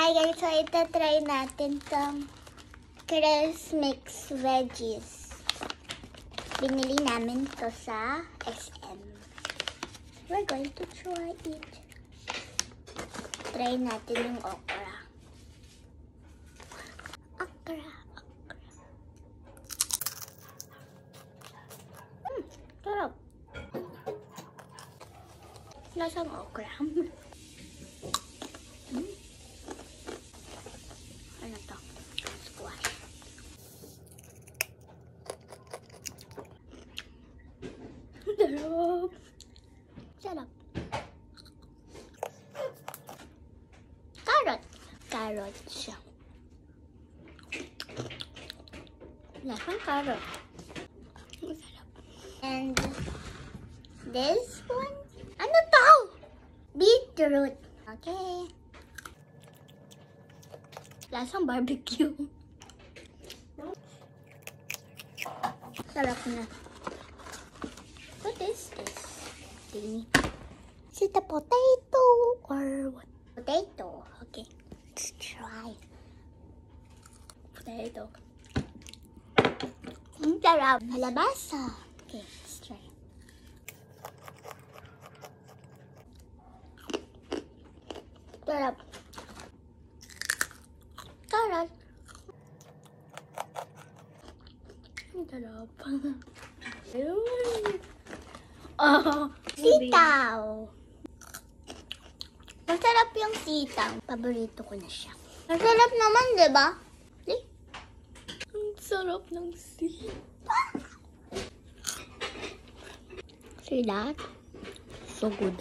Hi guys, so itatry natin tong Crisp Mix Veggies. Binili namin to sa SM. We're going to try it. Try natin yung okra. Okra. Sarap. Lasang okra. Ano to? Squash. Sarap. Sarap. Carrot. Carrot siya. Lasang carrot. Sarap. And this one? Ano to? Beetroot. Okay. Lasang barbecue. Sarap na. What is this thing? Is it a potato or what? Potato. Okay. Let's try. Potato. Ang sarap. Malabasa. Okay, let's try. Sarap. Carrot. Ang sarap. Oh, sitaw. Masarap yung sitaw. Paborito ko na siya. Masarap naman, di ba? Ang sarap ng sitaw. See that? So good.